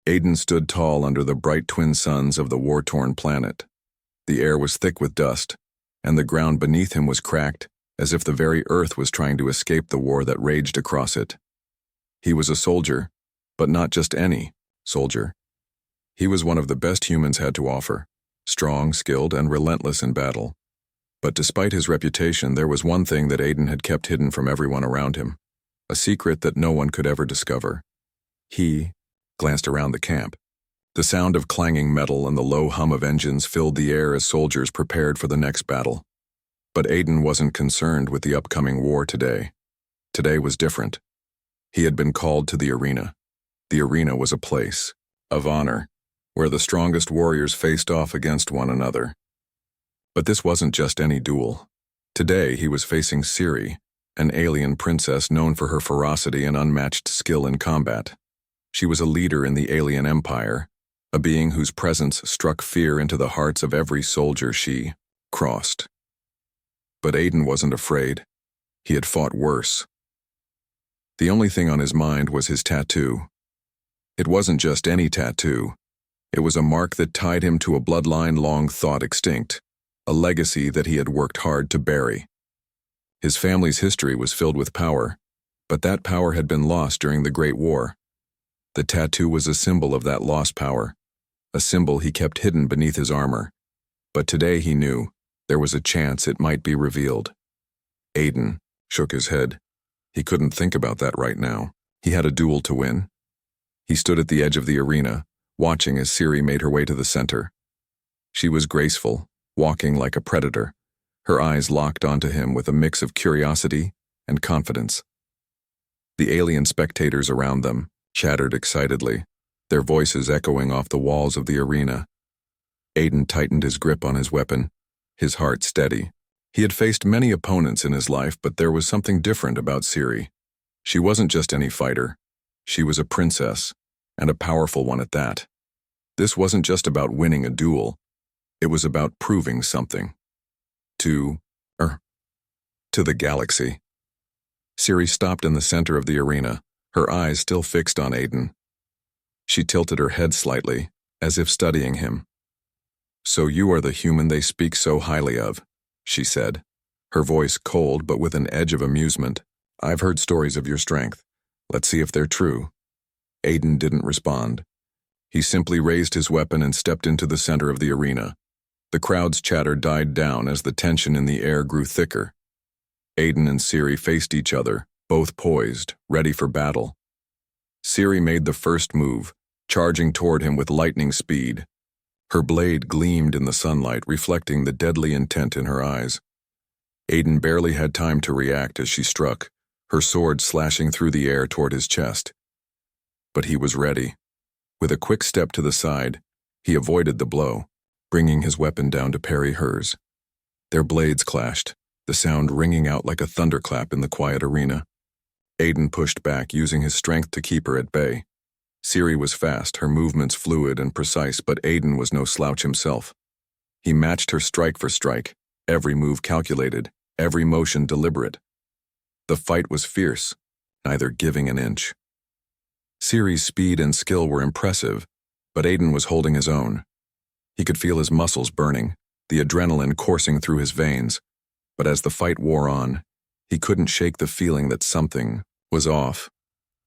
Aiden stood tall under the bright twin suns of the war-torn planet. The air was thick with dust, and the ground beneath him was cracked, as if the very earth was trying to escape the war that raged across it. He was a soldier, but not just any soldier. He was one of the best humans had to offer, strong, skilled, and relentless in battle. But despite his reputation, there was one thing that Aiden had kept hidden from everyone around him, a secret that no one could ever discover. He glanced around the camp. The sound of clanging metal and the low hum of engines filled the air as soldiers prepared for the next battle. But Aiden wasn't concerned with the upcoming war today. Today was different. He had been called to the arena. The arena was a place of honor, where the strongest warriors faced off against one another. But this wasn't just any duel. Today he was facing Sci-Fi, an alien princess known for her ferocity and unmatched skill in combat. She was a leader in the alien empire, a being whose presence struck fear into the hearts of every soldier she crossed. But Aiden wasn't afraid. He had fought worse. The only thing on his mind was his tattoo. It wasn't just any tattoo. It was a mark that tied him to a bloodline long thought extinct, a legacy that he had worked hard to bury. His family's history was filled with power, but that power had been lost during the Great War. The tattoo was a symbol of that lost power, a symbol he kept hidden beneath his armor. But today he knew there was a chance it might be revealed. Aiden shook his head. He couldn't think about that right now. He had a duel to win. He stood at the edge of the arena, watching as Sci-Fi made her way to the center. She was graceful, walking like a predator, her eyes locked onto him with a mix of curiosity and confidence. The alien spectators around them chattered excitedly, their voices echoing off the walls of the arena. Aiden tightened his grip on his weapon, his heart steady. He had faced many opponents in his life, but there was something different about Sci-Fi. She wasn't just any fighter. She was a princess, and a powerful one at that. This wasn't just about winning a duel. It was about proving something. To the galaxy. Sci-Fi stopped in the center of the arena, her eyes still fixed on Aiden. She tilted her head slightly, as if studying him. "So you are the human they speak so highly of," she said, her voice cold but with an edge of amusement. "I've heard stories of your strength. Let's see if they're true." Aiden didn't respond. He simply raised his weapon and stepped into the center of the arena. The crowd's chatter died down as the tension in the air grew thicker. Aiden and Sci-Fi faced each other, both poised, ready for battle. Sci-Fi made the first move, charging toward him with lightning speed. Her blade gleamed in the sunlight, reflecting the deadly intent in her eyes. Aiden barely had time to react as she struck, her sword slashing through the air toward his chest. But he was ready. With a quick step to the side, he avoided the blow, bringing his weapon down to parry hers. Their blades clashed, the sound ringing out like a thunderclap in the quiet arena. Aiden pushed back, using his strength to keep her at bay. Sci-Fi was fast, her movements fluid and precise, but Aiden was no slouch himself. He matched her strike for strike, every move calculated, every motion deliberate. The fight was fierce, neither giving an inch. Sci-Fi's speed and skill were impressive, but Aiden was holding his own. He could feel his muscles burning, the adrenaline coursing through his veins, but as the fight wore on, he couldn't shake the feeling that something was off.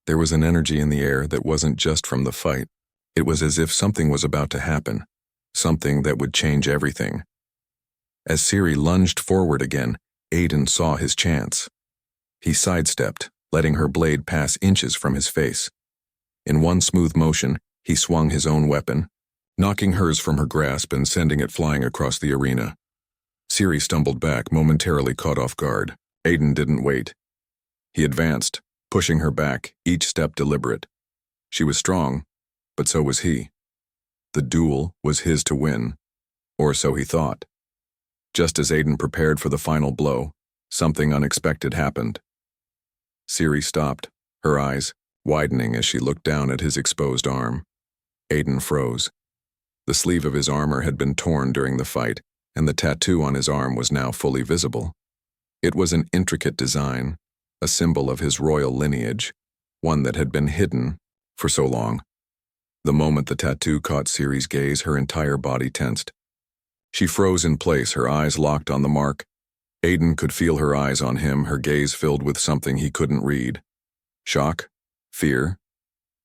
There was an energy in the air that wasn't just from the fight. It was as if something was about to happen, something that would change everything. As Sci-Fi lunged forward again, Aiden saw his chance. He sidestepped, letting her blade pass inches from his face. In one smooth motion, he swung his own weapon, knocking hers from her grasp and sending it flying across the arena. Sci-Fi stumbled back, momentarily caught off guard. Aiden didn't wait. He advanced, pushing her back, each step deliberate. She was strong, but so was he. The duel was his to win, or so he thought. Just as Aiden prepared for the final blow, something unexpected happened. Sci-Fi stopped, her eyes widening as she looked down at his exposed arm. Aiden froze. The sleeve of his armor had been torn during the fight, and the tattoo on his arm was now fully visible. It was an intricate design, a symbol of his royal lineage, one that had been hidden for so long. The moment the tattoo caught Ciri's gaze, her entire body tensed. She froze in place, her eyes locked on the mark. Aiden could feel her eyes on him, her gaze filled with something he couldn't read. Shock? Fear?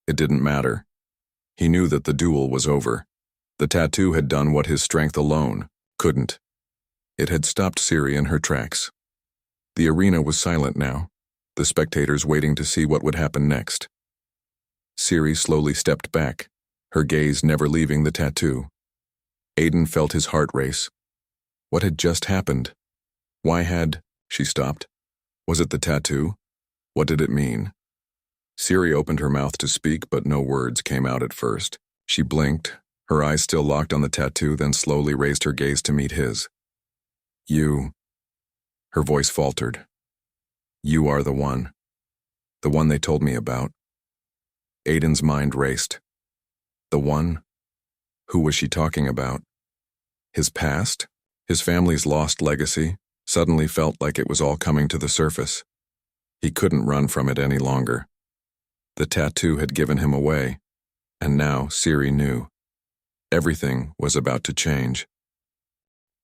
It didn't matter. He knew that the duel was over. The tattoo had done what his strength alone couldn't. It had stopped Ciri in her tracks. The arena was silent now, the spectators waiting to see what would happen next. Ciri slowly stepped back, her gaze never leaving the tattoo. Aiden felt his heart race. What had just happened? Why had she stopped? Was it the tattoo? What did it mean? Ciri opened her mouth to speak, but no words came out at first. She blinked, her eyes still locked on the tattoo, then slowly raised her gaze to meet his. You. Her voice faltered. You are the one. The one they told me about. Aiden's mind raced. The one? Who was she talking about? His past? His family's lost legacy? Suddenly felt like it was all coming to the surface. He couldn't run from it any longer. The tattoo had given him away, and now Ciri knew. Everything was about to change.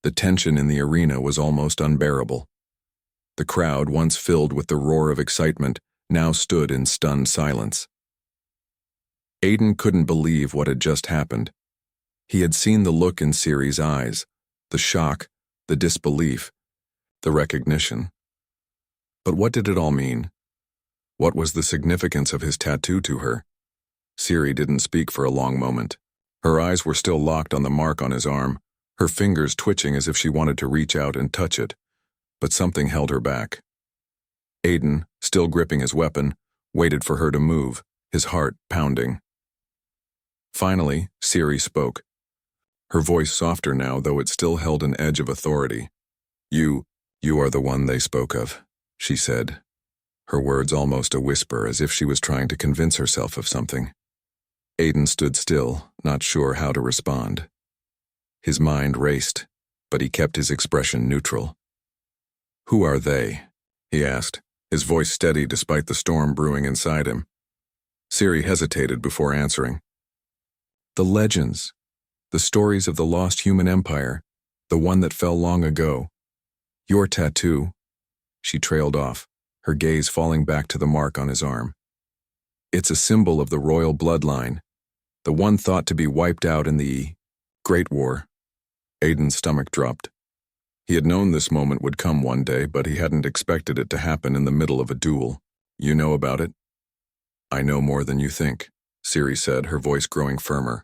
The tension in the arena was almost unbearable. The crowd, once filled with the roar of excitement, now stood in stunned silence. Aiden couldn't believe what had just happened. He had seen the look in Ciri's eyes, the shock, the disbelief, the recognition. But what did it all mean? What was the significance of his tattoo to her? Ciri didn't speak for a long moment. Her eyes were still locked on the mark on his arm, her fingers twitching as if she wanted to reach out and touch it, but something held her back. Aiden, still gripping his weapon, waited for her to move, his heart pounding. Finally, Ciri spoke. Her voice softer now, though it still held an edge of authority. You are the one they spoke of, she said, her words almost a whisper, as if she was trying to convince herself of something. Aiden stood still, not sure how to respond. His mind raced, but he kept his expression neutral. Who are they? He asked, his voice steady despite the storm brewing inside him. Ciri hesitated before answering. The legends, the stories of the lost human empire, the one that fell long ago. Your tattoo. She trailed off, her gaze falling back to the mark on his arm. It's a symbol of the royal bloodline, the one thought to be wiped out in the Great War. Aiden's stomach dropped. He had known this moment would come one day, but he hadn't expected it to happen in the middle of a duel. You know about it? I know more than you think, Ciri said, her voice growing firmer.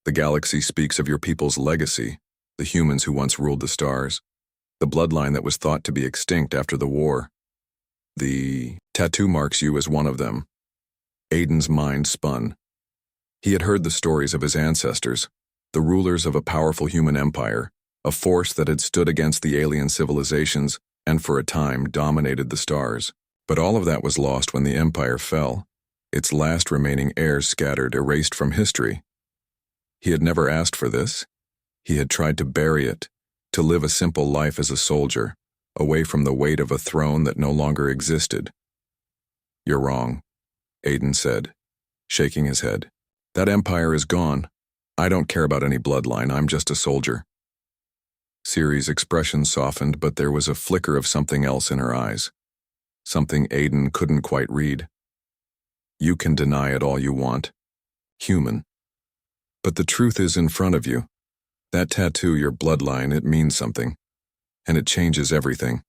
The galaxy speaks of your people's legacy, the humans who once ruled the stars, the bloodline that was thought to be extinct after the war. The tattoo marks you as one of them. Aiden's mind spun. He had heard the stories of his ancestors, the rulers of a powerful human empire, a force that had stood against the alien civilizations and for a time dominated the stars. But all of that was lost when the empire fell, its last remaining heirs scattered, erased from history. He had never asked for this. He had tried to bury it, to live a simple life as a soldier, away from the weight of a throne that no longer existed. You're wrong, Aiden said, shaking his head. That empire is gone. I don't care about any bloodline, I'm just a soldier. Ciri's expression softened, but there was a flicker of something else in her eyes. Something Aiden couldn't quite read. You can deny it all you want. Human. But the truth is in front of you. That tattoo, your bloodline, it means something. And it changes everything.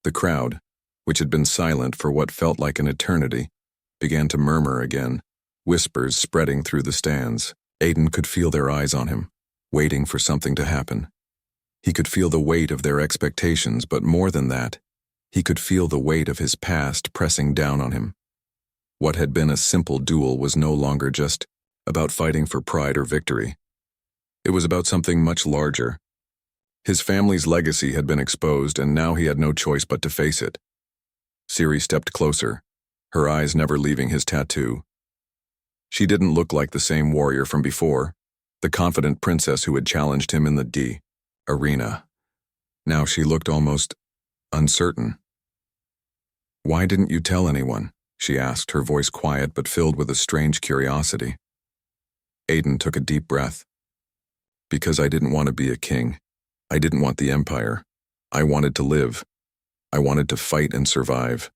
The crowd, which had been silent for what felt like an eternity, began to murmur again, whispers spreading through the stands. Aiden could feel their eyes on him, waiting for something to happen. He could feel the weight of their expectations, but more than that, he could feel the weight of his past pressing down on him. What had been a simple duel was no longer just about fighting for pride or victory. It was about something much larger. His family's legacy had been exposed, and now he had no choice but to face it. Ciri stepped closer, her eyes never leaving his tattoo. She didn't look like the same warrior from before, the confident princess who had challenged him in the arena. Now she looked almost uncertain. Why didn't you tell anyone? she asked, her voice quiet but filled with a strange curiosity. Aiden took a deep breath. Because I didn't want to be a king. I didn't want the empire. I wanted to live. I wanted to fight and survive.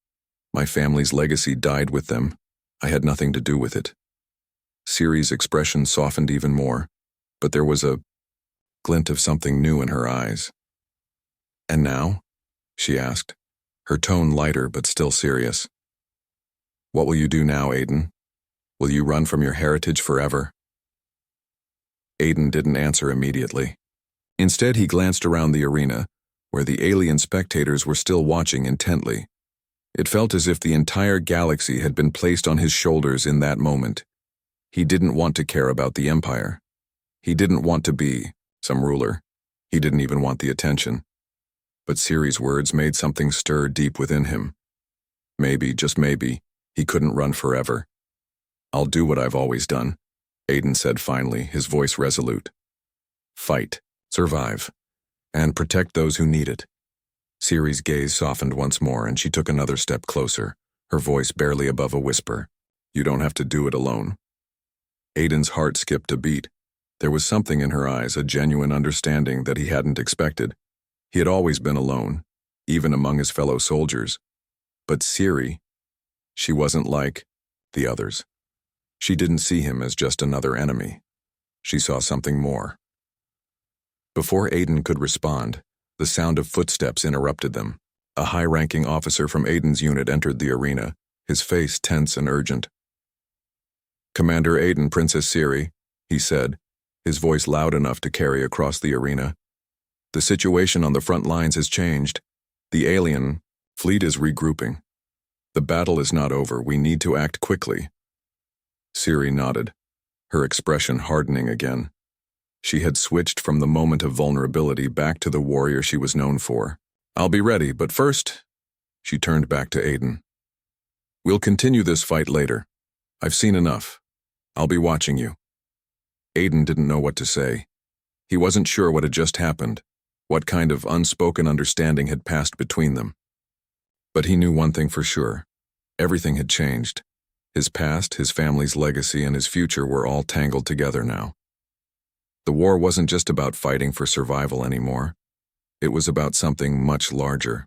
My family's legacy died with them. I had nothing to do with it. Ciri's expression softened even more, but there was a glint of something new in her eyes. And now? She asked, her tone lighter but still serious. What will you do now, Aiden? Will you run from your heritage forever? Aiden didn't answer immediately. Instead, he glanced around the arena, where the alien spectators were still watching intently. It felt as if the entire galaxy had been placed on his shoulders in that moment. He didn't want to care about the empire. He didn't want to be some ruler. He didn't even want the attention. But Ciri's words made something stir deep within him. Maybe, just maybe, he couldn't run forever. I'll do what I've always done, Aiden said finally, his voice resolute. Fight, survive, and protect those who need it. Ciri's gaze softened once more and she took another step closer, her voice barely above a whisper. You don't have to do it alone. Aiden's heart skipped a beat. There was something in her eyes, a genuine understanding that he hadn't expected. He had always been alone, even among his fellow soldiers. But Ciri, she wasn't like the others. She didn't see him as just another enemy. She saw something more. Before Aiden could respond, the sound of footsteps interrupted them. A high-ranking officer from Aiden's unit entered the arena, his face tense and urgent. Commander Aiden, Princess Ciri, he said, his voice loud enough to carry across the arena. The situation on the front lines has changed. The alien fleet is regrouping. The battle is not over. We need to act quickly. Ciri nodded, her expression hardening again. She had switched from the moment of vulnerability back to the warrior she was known for. I'll be ready, but first, she turned back to Aiden. We'll continue this fight later. I've seen enough. I'll be watching you. Aiden didn't know what to say. He wasn't sure what had just happened, what kind of unspoken understanding had passed between them. But he knew one thing for sure. Everything had changed. His past, his family's legacy, and his future were all tangled together now. The war wasn't just about fighting for survival anymore. It was about something much larger.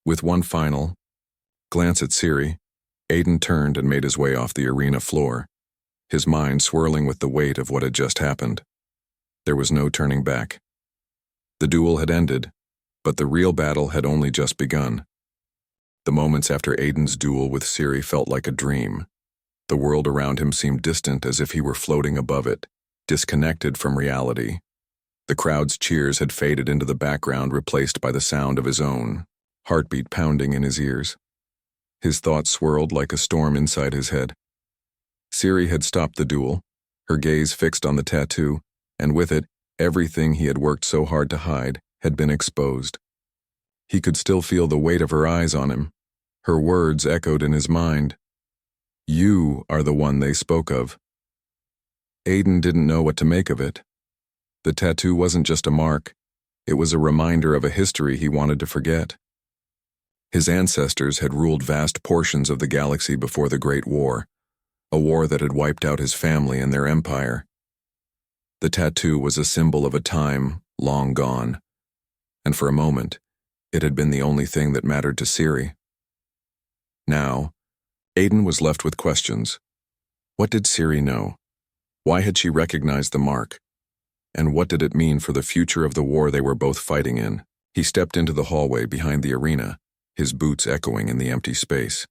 With one final glance at Ciri, Aiden turned and made his way off the arena floor, his mind swirling with the weight of what had just happened. There was no turning back. The duel had ended, but the real battle had only just begun. The moments after Aiden's duel with Ciri felt like a dream. The world around him seemed distant, as if he were floating above it, disconnected from reality. The crowd's cheers had faded into the background, replaced by the sound of his own, heartbeat pounding in his ears. His thoughts swirled like a storm inside his head. Ciri had stopped the duel, her gaze fixed on the tattoo, and with it, everything he had worked so hard to hide had been exposed. He could still feel the weight of her eyes on him. Her words echoed in his mind. You are the one they spoke of. Aiden didn't know what to make of it. The tattoo wasn't just a mark. It was a reminder of a history he wanted to forget. His ancestors had ruled vast portions of the galaxy before the Great War, a war that had wiped out his family and their empire. The tattoo was a symbol of a time long gone, and for a moment, it had been the only thing that mattered to Ciri. Now, Aiden was left with questions. What did Ciri know? Why had she recognized the mark? And what did it mean for the future of the war they were both fighting in? He stepped into the hallway behind the arena, his boots echoing in the empty space.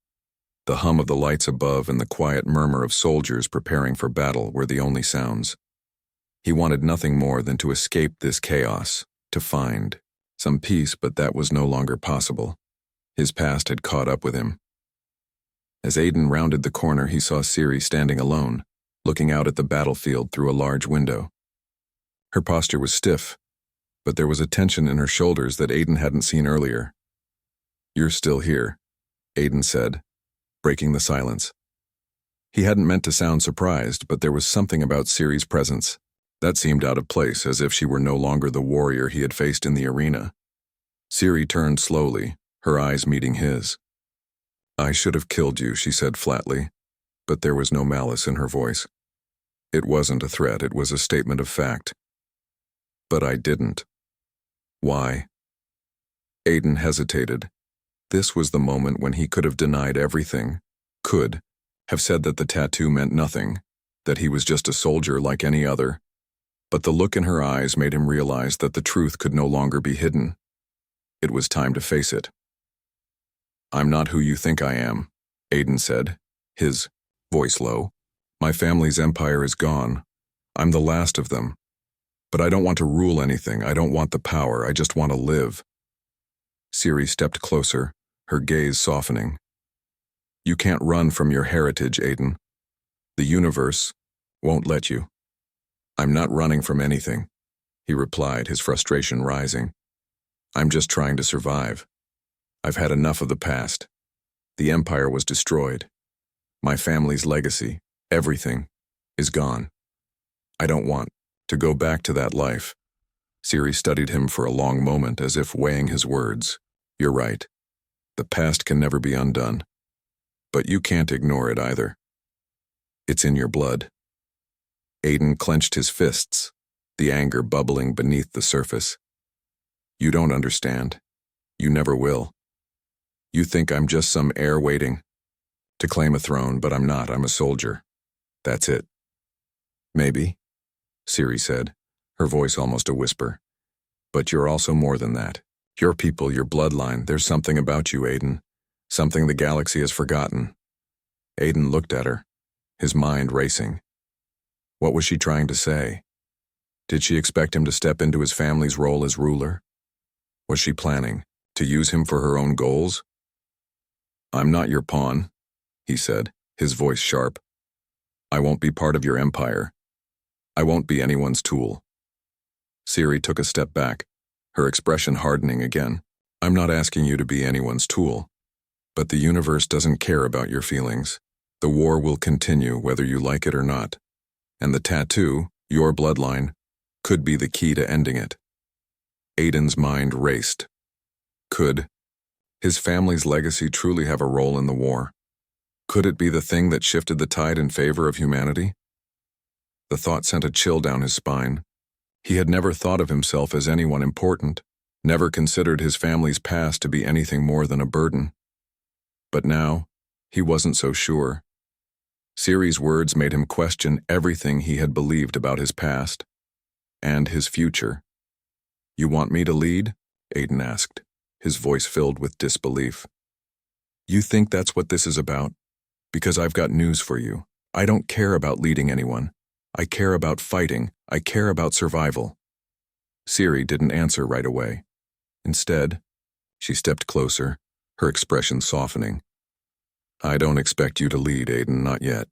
The hum of the lights above and the quiet murmur of soldiers preparing for battle were the only sounds. He wanted nothing more than to escape this chaos, to find some peace, but that was no longer possible. His past had caught up with him. As Aiden rounded the corner, he saw Ciri standing alone, looking out at the battlefield through a large window. Her posture was stiff, but there was a tension in her shoulders that Aiden hadn't seen earlier. You're still here, Aiden said, breaking the silence. He hadn't meant to sound surprised, but there was something about Ciri's presence that seemed out of place, as if she were no longer the warrior he had faced in the arena. Ciri turned slowly, her eyes meeting his. I should have killed you, she said flatly, but there was no malice in her voice. It wasn't a threat, it was a statement of fact. But I didn't. Why? Aiden hesitated. This was the moment when he could have denied everything, could have said that the tattoo meant nothing, that he was just a soldier like any other. But the look in her eyes made him realize that the truth could no longer be hidden. It was time to face it. I'm not who you think I am, Aiden said, his voice low. My family's empire is gone. I'm the last of them. But I don't want to rule anything. I don't want the power. I just want to live. Siri stepped closer, her gaze softening. You can't run from your heritage, Aiden. The universe won't let you. I'm not running from anything, he replied, his frustration rising. I'm just trying to survive. I've had enough of the past. The empire was destroyed. My family's legacy, everything, is gone. I don't want to go back to that life. Siri studied him for a long moment as if weighing his words. You're right. The past can never be undone. But you can't ignore it either. It's in your blood. Aiden clenched his fists, the anger bubbling beneath the surface. You don't understand. You never will. You think I'm just some heir waiting to claim a throne, but I'm not. I'm a soldier. That's it. Maybe, Siri said, her voice almost a whisper. But you're also more than that. Your people, your bloodline, there's something about you, Aiden. Something the galaxy has forgotten. Aiden looked at her, his mind racing. What was she trying to say? Did she expect him to step into his family's role as ruler? Was she planning to use him for her own goals? I'm not your pawn, he said, his voice sharp. I won't be part of your empire. I won't be anyone's tool. Siri took a step back, her expression hardening again. I'm not asking you to be anyone's tool. But the universe doesn't care about your feelings. The war will continue whether you like it or not. And the tattoo, your bloodline, could be the key to ending it. Aiden's mind raced. Could his family's legacy truly have a role in the war? Could it be the thing that shifted the tide in favor of humanity? The thought sent a chill down his spine. He had never thought of himself as anyone important, never considered his family's past to be anything more than a burden. But now, he wasn't so sure. Siri's words made him question everything he had believed about his past and his future. You want me to lead? Aiden asked, his voice filled with disbelief. You think that's what this is about? Because I've got news for you. I don't care about leading anyone. I care about fighting. I care about survival. Siri didn't answer right away. Instead, she stepped closer, her expression softening. I don't expect you to lead, Aiden, not yet.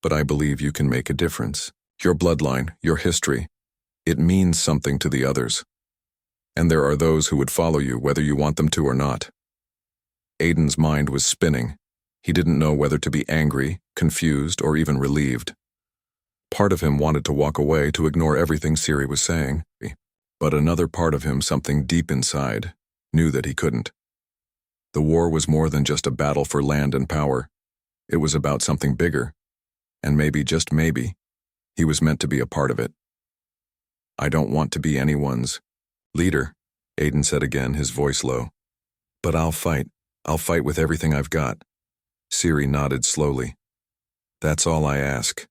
But I believe you can make a difference. Your bloodline, your history, it means something to the others. And there are those who would follow you whether you want them to or not. Aiden's mind was spinning. He didn't know whether to be angry, confused, or even relieved. Part of him wanted to walk away, to ignore everything Siri was saying. But another part of him, something deep inside, knew that he couldn't. The war was more than just a battle for land and power. It was about something bigger. And maybe, just maybe, he was meant to be a part of it. I don't want to be anyone's leader, Aiden said again, his voice low. But I'll fight. I'll fight with everything I've got. Siri nodded slowly. That's all I ask.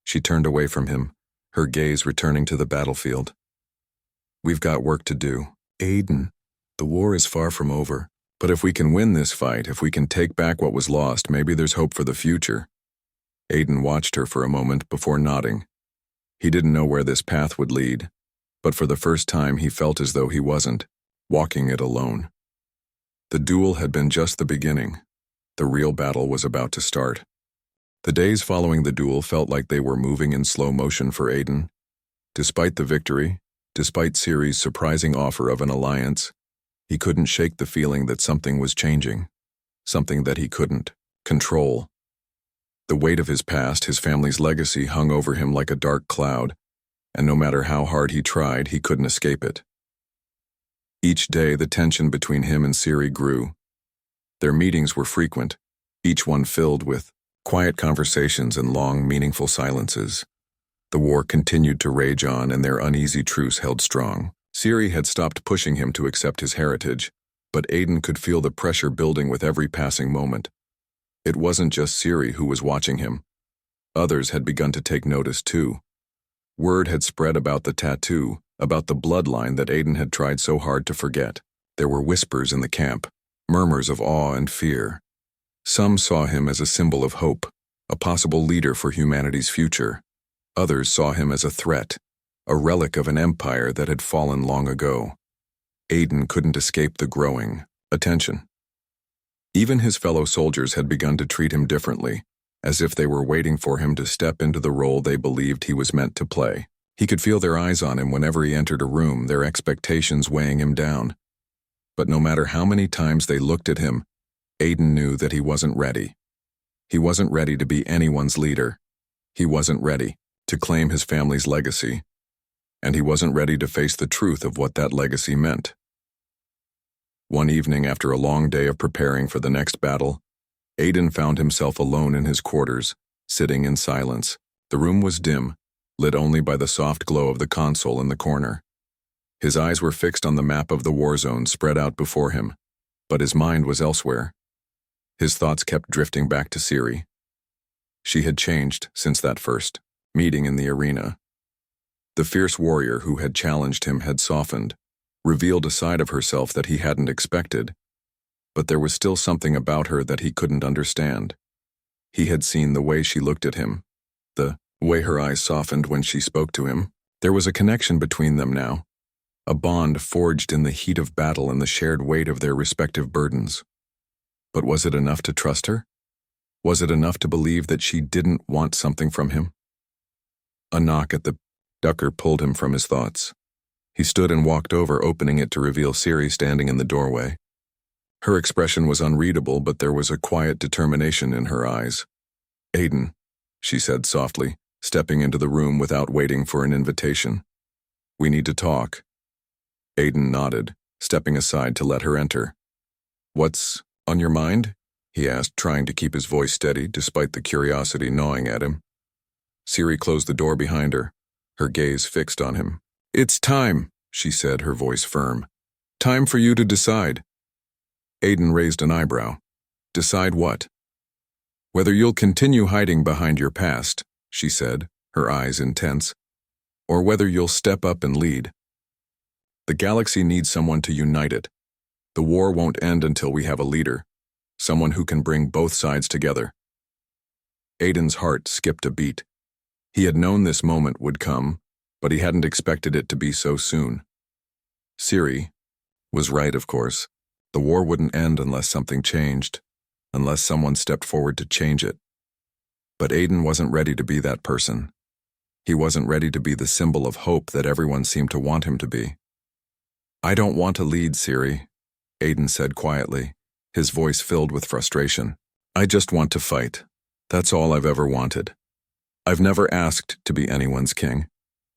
She turned away from him, her gaze returning to the battlefield. We've got work to do. Aiden, the war is far from over. But if we can win this fight, if we can take back what was lost, maybe there's hope for the future. Aiden watched her for a moment before nodding. He didn't know where this path would lead, but for the first time he felt as though he wasn't walking it alone. The duel had been just the beginning. The real battle was about to start. The days following the duel felt like they were moving in slow motion for Aiden. Despite the victory, despite Siri's surprising offer of an alliance, he couldn't shake the feeling that something was changing, something that he couldn't control. The weight of his past, his family's legacy, hung over him like a dark cloud, and no matter how hard he tried, he couldn't escape it. Each day, the tension between him and Siri grew. Their meetings were frequent, each one filled with quiet conversations and long, meaningful silences. The war continued to rage on, and their uneasy truce held strong. Siri had stopped pushing him to accept his heritage, but Aiden could feel the pressure building with every passing moment. It wasn't just Siri who was watching him. Others had begun to take notice too. Word had spread about the tattoo, about the bloodline that Aiden had tried so hard to forget. There were whispers in the camp, murmurs of awe and fear. Some saw him as a symbol of hope, a possible leader for humanity's future. Others saw him as a threat, a relic of an empire that had fallen long ago. Aiden couldn't escape the growing attention. Even his fellow soldiers had begun to treat him differently, as if they were waiting for him to step into the role they believed he was meant to play. He could feel their eyes on him whenever he entered a room, their expectations weighing him down. But no matter how many times they looked at him, Aiden knew that he wasn't ready. He wasn't ready to be anyone's leader. He wasn't ready to claim his family's legacy. And he wasn't ready to face the truth of what that legacy meant. One evening, after a long day of preparing for the next battle, Aiden found himself alone in his quarters, sitting in silence. The room was dim, lit only by the soft glow of the console in the corner. His eyes were fixed on the map of the war zone spread out before him, but his mind was elsewhere. His thoughts kept drifting back to Siri. She had changed since that first meeting in the arena. The fierce warrior who had challenged him had softened, revealed a side of herself that he hadn't expected. But there was still something about her that he couldn't understand. He had seen the way she looked at him, the way her eyes softened when she spoke to him. There was a connection between them now, a bond forged in the heat of battle and the shared weight of their respective burdens. But was it enough to trust her? Was it enough to believe that she didn't want something from him? A knock at the Ducker pulled him from his thoughts. He stood and walked over, opening it to reveal Siri standing in the doorway. Her expression was unreadable, but there was a quiet determination in her eyes. "Aiden," she said softly, stepping into the room without waiting for an invitation. "We need to talk." Aiden nodded, stepping aside to let her enter. "What's on your mind?" he asked, trying to keep his voice steady despite the curiosity gnawing at him. Siri closed the door behind her, her gaze fixed on him. "It's time," she said, her voice firm. "Time for you to decide." Aiden raised an eyebrow. "Decide what?" "Whether you'll continue hiding behind your past," she said, her eyes intense, "or whether you'll step up and lead. The galaxy needs someone to unite it. The war won't end until we have a leader, someone who can bring both sides together." Aiden's heart skipped a beat. He had known this moment would come, but he hadn't expected it to be so soon. Siri was right, of course. The war wouldn't end unless something changed, unless someone stepped forward to change it. But Aiden wasn't ready to be that person. He wasn't ready to be the symbol of hope that everyone seemed to want him to be. "I don't want to lead, Siri," Aiden said quietly, his voice filled with frustration. "I just want to fight. That's all I've ever wanted. I've never asked to be anyone's king.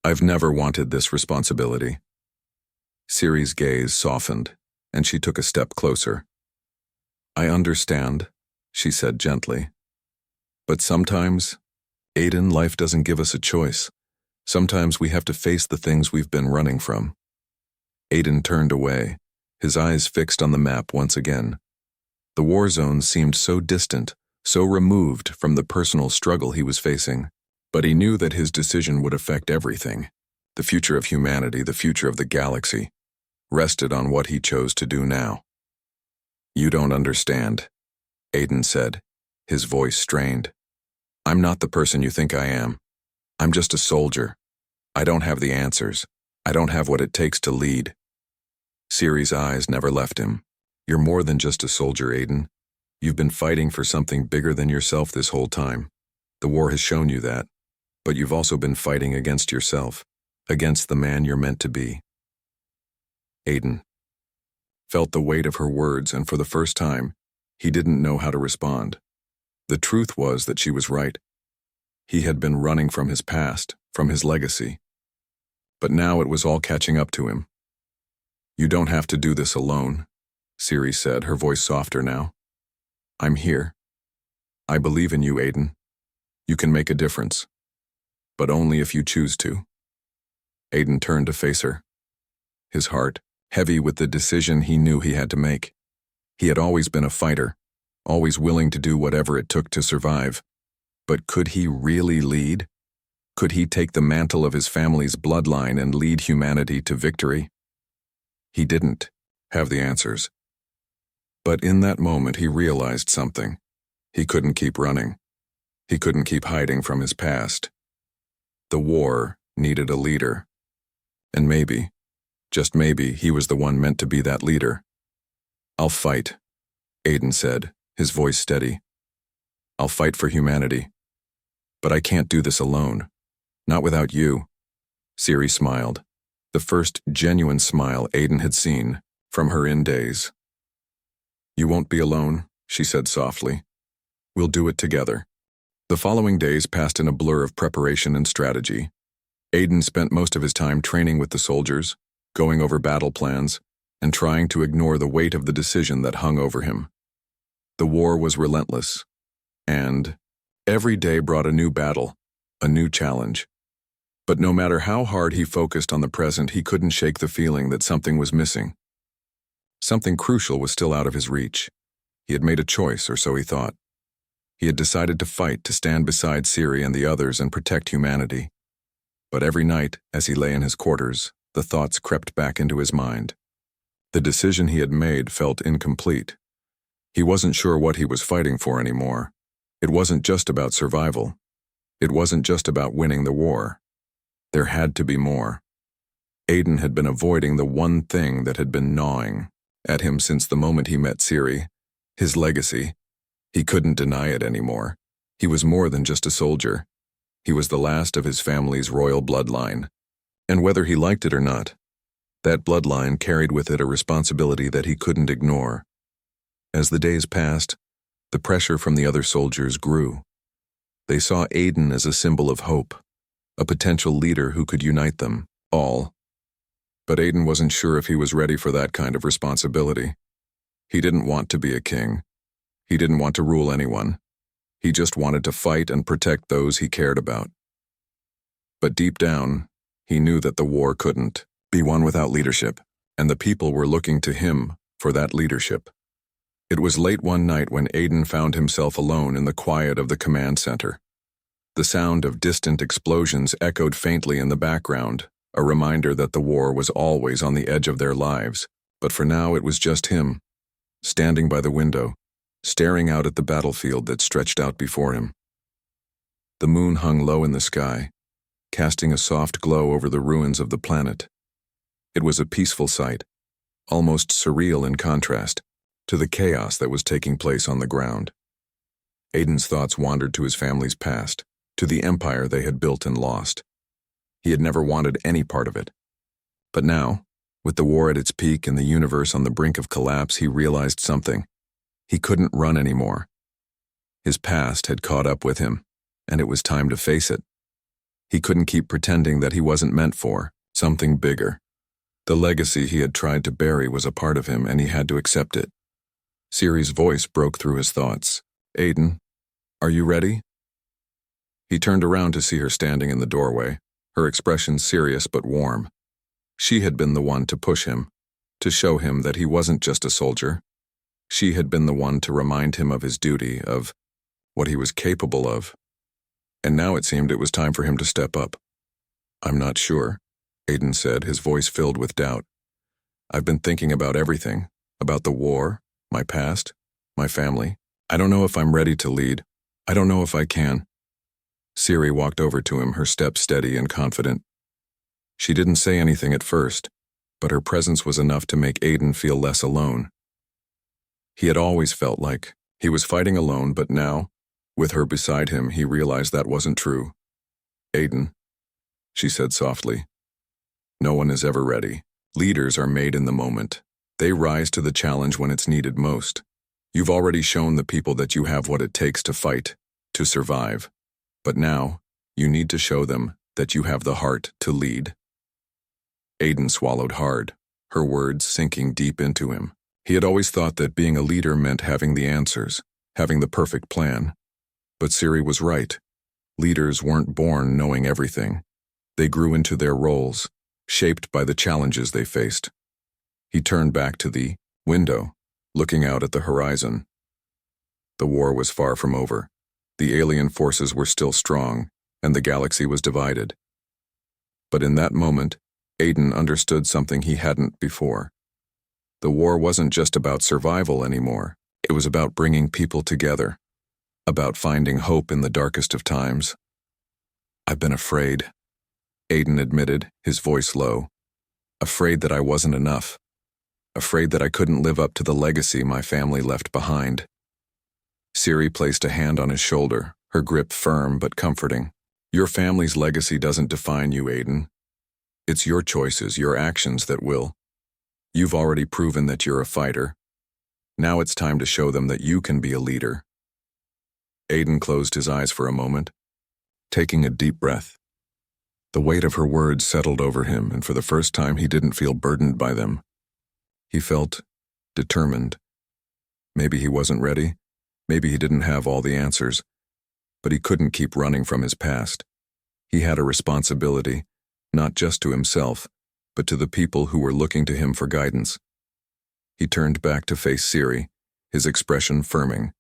I've never wanted this responsibility." Siri's gaze softened, and she took a step closer. "I understand," she said gently. "But sometimes, Aiden, life doesn't give us a choice. Sometimes we have to face the things we've been running from." Aiden turned away, his eyes fixed on the map once again. The war zone seemed so distant, so removed from the personal struggle he was facing. But he knew that his decision would affect everything. The future of humanity, the future of the galaxy, rested on what he chose to do now. "You don't understand," Aiden said, his voice strained. "I'm not the person you think I am. I'm just a soldier. I don't have the answers. I don't have what it takes to lead." Siri's eyes never left him. "You're more than just a soldier, Aiden. You've been fighting for something bigger than yourself this whole time. The war has shown you that. But you've also been fighting against yourself, against the man you're meant to be." Aiden felt the weight of her words, and for the first time, he didn't know how to respond. The truth was that she was right. He had been running from his past, from his legacy. But now it was all catching up to him. "You don't have to do this alone," Siri said, her voice softer now. I'm here. I believe in you, Aiden. You can make a difference. But only if you choose to. Aiden turned to face her, his heart heavy with the decision he knew he had to make. He had always been a fighter, always willing to do whatever it took to survive. But could he really lead? Could he take the mantle of his family's bloodline and lead humanity to victory? He didn't have the answers. But in that moment he realized something. He couldn't keep running. He couldn't keep hiding from his past. The war needed a leader. And maybe, just maybe, he was the one meant to be that leader. I'll fight, Aiden said, his voice steady. I'll fight for humanity. But I can't do this alone. Not without you. Siri smiled, the first genuine smile Aiden had seen from her in days. You won't be alone, she said softly. We'll do it together. The following days passed in a blur of preparation and strategy. Aiden spent most of his time training with the soldiers, going over battle plans, and trying to ignore the weight of the decision that hung over him. The war was relentless, and every day brought a new battle, a new challenge. But no matter how hard he focused on the present, he couldn't shake the feeling that something was missing. Something crucial was still out of his reach. He had made a choice, or so he thought. He had decided to fight, to stand beside Siri and the others and protect humanity. But every night, as he lay in his quarters, the thoughts crept back into his mind. The decision he had made felt incomplete. He wasn't sure what he was fighting for anymore. It wasn't just about survival. It wasn't just about winning the war. There had to be more. Aiden had been avoiding the one thing that had been gnawing at him since the moment he met Siri, his legacy. He couldn't deny it anymore. He was more than just a soldier. He was the last of his family's royal bloodline. And whether he liked it or not, that bloodline carried with it a responsibility that he couldn't ignore. As the days passed, the pressure from the other soldiers grew. They saw Aiden as a symbol of hope, a potential leader who could unite them all. But Aiden wasn't sure if he was ready for that kind of responsibility. He didn't want to be a king. He didn't want to rule anyone. He just wanted to fight and protect those he cared about. But deep down, he knew that the war couldn't be won without leadership, and the people were looking to him for that leadership. It was late one night when Aiden found himself alone in the quiet of the command center. The sound of distant explosions echoed faintly in the background, a reminder that the war was always on the edge of their lives. But for now it was just him, standing by the window, staring out at the battlefield that stretched out before him. The moon hung low in the sky, casting a soft glow over the ruins of the planet. It was a peaceful sight, almost surreal in contrast to the chaos that was taking place on the ground. Aiden's thoughts wandered to his family's past, to the empire they had built and lost. He had never wanted any part of it. But now, with the war at its peak and the universe on the brink of collapse, he realized something. He couldn't run anymore. His past had caught up with him, and it was time to face it. He couldn't keep pretending that he wasn't meant for something bigger. The legacy he had tried to bury was a part of him, and he had to accept it. Siri's voice broke through his thoughts. Aiden, are you ready? He turned around to see her standing in the doorway, her expression serious but warm. She had been the one to push him, to show him that he wasn't just a soldier. She had been the one to remind him of his duty, of what he was capable of. And now it seemed it was time for him to step up. I'm not sure, Aiden said, his voice filled with doubt. I've been thinking about everything, about the war, my past, my family. I don't know if I'm ready to lead. I don't know if I can. Siri walked over to him, her step steady and confident. She didn't say anything at first, but her presence was enough to make Aiden feel less alone. He had always felt like he was fighting alone, but now, with her beside him, he realized that wasn't true. Aiden, she said softly, no one is ever ready. Leaders are made in the moment. They rise to the challenge when it's needed most. You've already shown the people that you have what it takes to fight, to survive. But now, you need to show them that you have the heart to lead. Aiden swallowed hard, her words sinking deep into him. He had always thought that being a leader meant having the answers, having the perfect plan. But Siri was right. Leaders weren't born knowing everything. They grew into their roles, shaped by the challenges they faced. He turned back to the window, looking out at the horizon. The war was far from over. The alien forces were still strong, and the galaxy was divided. But in that moment, Aiden understood something he hadn't before. The war wasn't just about survival anymore. It was about bringing people together, about finding hope in the darkest of times. "I've been afraid," Aiden admitted, his voice low. "Afraid that I wasn't enough. Afraid that I couldn't live up to the legacy my family left behind." Siri placed a hand on his shoulder, her grip firm but comforting. "Your family's legacy doesn't define you, Aiden. It's your choices, your actions that will. You've already proven that you're a fighter. Now it's time to show them that you can be a leader." Aiden closed his eyes for a moment, taking a deep breath. The weight of her words settled over him, and for the first time he didn't feel burdened by them. He felt determined. Maybe he wasn't ready. Maybe he didn't have all the answers. But he couldn't keep running from his past. He had a responsibility, not just to himself, but to the people who were looking to him for guidance. He turned back to face Siri, his expression firming.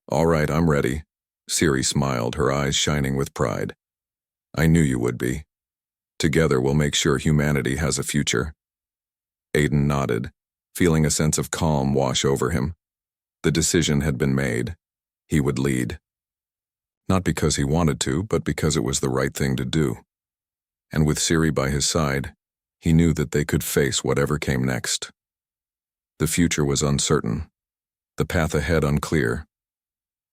"All right, I'm ready." Siri smiled, her eyes shining with pride. "I knew you would be. Together we'll make sure humanity has a future." Aiden nodded, feeling a sense of calm wash over him. The decision had been made. He would lead. Not because he wanted to, but because it was the right thing to do. And with Siri by his side, he knew that they could face whatever came next. The future was uncertain, the path ahead unclear.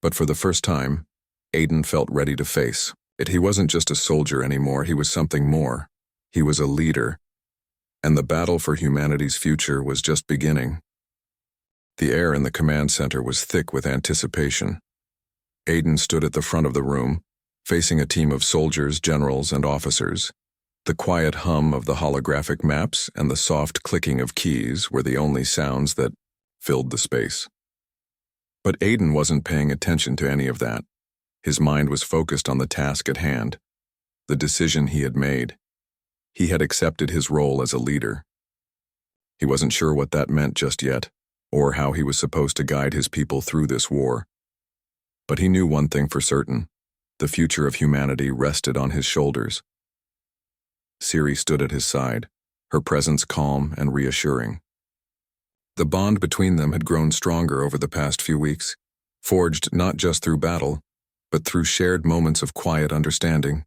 But for the first time, Aiden felt ready to face it. He wasn't just a soldier anymore, he was something more. He was a leader. And the battle for humanity's future was just beginning. The air in the command center was thick with anticipation. Aiden stood at the front of the room, facing a team of soldiers, generals, and officers. The quiet hum of the holographic maps and the soft clicking of keys were the only sounds that filled the space. But Aiden wasn't paying attention to any of that. His mind was focused on the task at hand, the decision he had made. He had accepted his role as a leader. He wasn't sure what that meant just yet, or how he was supposed to guide his people through this war. But he knew one thing for certain: the future of humanity rested on his shoulders. Siri stood at his side, her presence calm and reassuring. The bond between them had grown stronger over the past few weeks, forged not just through battle, but through shared moments of quiet understanding.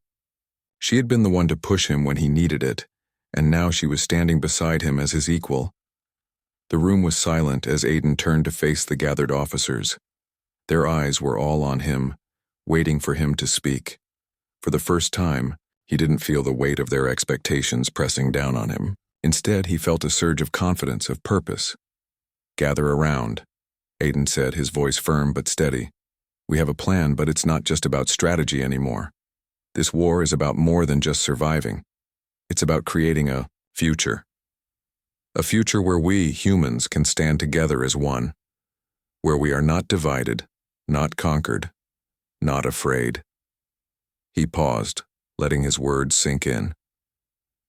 She had been the one to push him when he needed it, and now she was standing beside him as his equal. The room was silent as Aiden turned to face the gathered officers. Their eyes were all on him, waiting for him to speak. For the first time, he didn't feel the weight of their expectations pressing down on him. Instead, he felt a surge of confidence, of purpose. "Gather around," Aiden said, his voice firm but steady. "We have a plan, but it's not just about strategy anymore. This war is about more than just surviving. It's about creating a future. A future where we, humans, can stand together as one. Where we are not divided, not conquered, not afraid." He paused, letting his words sink in.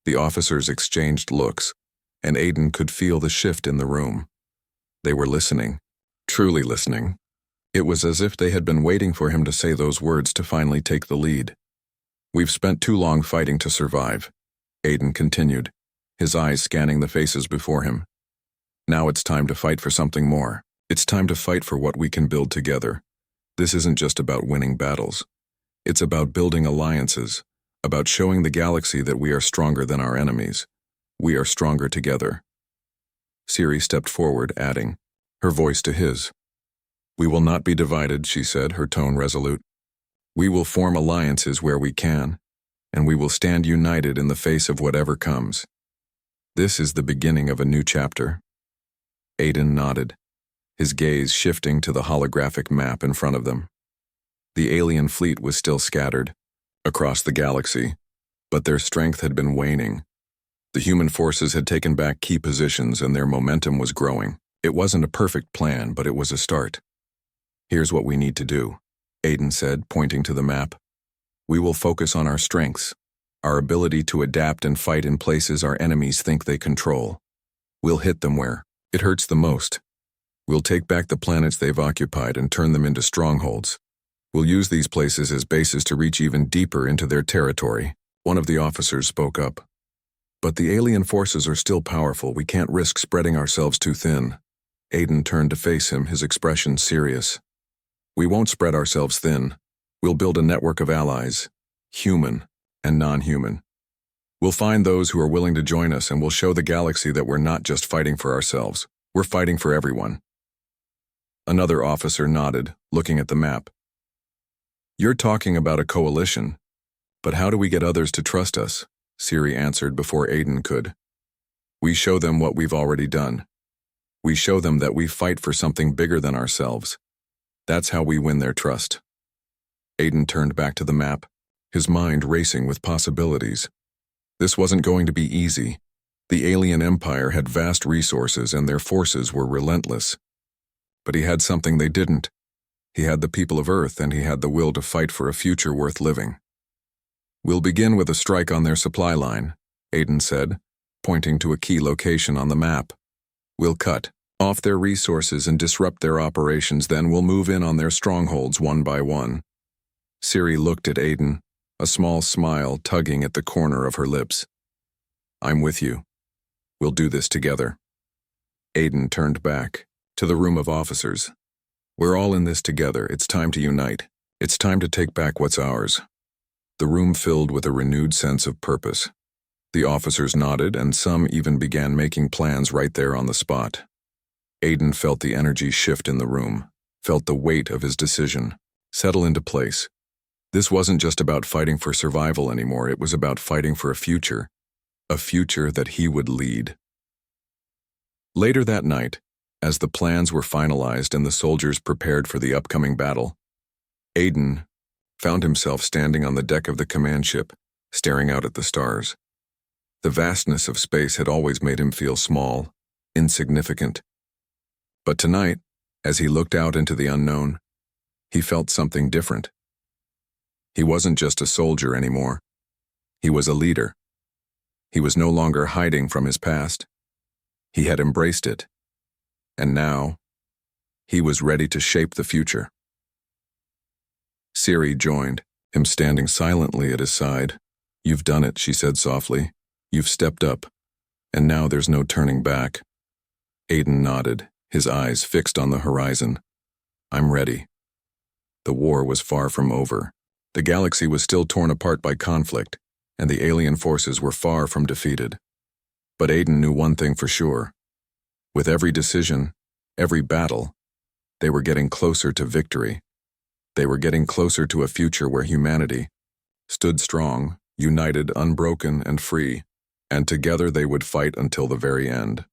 The officers exchanged looks, and Aiden could feel the shift in the room. They were listening, truly listening. It was as if they had been waiting for him to say those words to finally take the lead. "We've spent too long fighting to survive," Aiden continued, his eyes scanning the faces before him. "Now it's time to fight for something more. It's time to fight for what we can build together. This isn't just about winning battles. It's about building alliances, about showing the galaxy that we are stronger than our enemies. We are stronger together." Siri stepped forward, adding, her voice to his. "We will not be divided," she said, her tone resolute. "We will form alliances where we can, and we will stand united in the face of whatever comes. This is the beginning of a new chapter." Aiden nodded, his gaze shifting to the holographic map in front of them. The alien fleet was still scattered across the galaxy, but their strength had been waning. The human forces had taken back key positions and their momentum was growing. It wasn't a perfect plan, but it was a start. Here's what we need to do, Aiden said, pointing to the map. We will focus on our strengths, our ability to adapt and fight in places our enemies think they control. We'll hit them where it hurts the most. We'll take back the planets they've occupied and turn them into strongholds. We'll use these places as bases to reach even deeper into their territory. One of the officers spoke up. But the alien forces are still powerful. We can't risk spreading ourselves too thin. Aiden turned to face him, his expression serious. We won't spread ourselves thin. We'll build a network of allies, human and non-human. We'll find those who are willing to join us, and we'll show the galaxy that we're not just fighting for ourselves. We're fighting for everyone. Another officer nodded, looking at the map. You're talking about a coalition, but how do we get others to trust us? Siri answered before Aiden could. We show them what we've already done. We show them that we fight for something bigger than ourselves. That's how we win their trust. Aiden turned back to the map, his mind racing with possibilities. This wasn't going to be easy. The alien empire had vast resources and their forces were relentless. But he had something they didn't. He had the people of Earth, and he had the will to fight for a future worth living. We'll begin with a strike on their supply line, Aiden said, pointing to a key location on the map. We'll cut off their resources and disrupt their operations, then we'll move in on their strongholds one by one. Siri looked at Aiden, a small smile tugging at the corner of her lips. I'm with you. We'll do this together. Aiden turned back to the room of officers. We're all in this together. It's time to unite. It's time to take back what's ours. The room filled with a renewed sense of purpose. The officers nodded, and some even began making plans right there on the spot. Aiden felt the energy shift in the room, felt the weight of his decision settle into place. This wasn't just about fighting for survival anymore. It was about fighting for a future that he would lead. Later that night, as the plans were finalized and the soldiers prepared for the upcoming battle, Aiden found himself standing on the deck of the command ship, staring out at the stars. The vastness of space had always made him feel small, insignificant. But tonight, as he looked out into the unknown, he felt something different. He wasn't just a soldier anymore. He was a leader. He was no longer hiding from his past. He had embraced it. And now, he was ready to shape the future. Siri joined, him standing silently at his side. You've done it, she said softly. You've stepped up, and now there's no turning back. Aiden nodded, his eyes fixed on the horizon. I'm ready. The war was far from over. The galaxy was still torn apart by conflict, and the alien forces were far from defeated. But Aiden knew one thing for sure. With every decision, every battle, they were getting closer to victory. They were getting closer to a future where humanity stood strong, united, unbroken, and free, and together they would fight until the very end.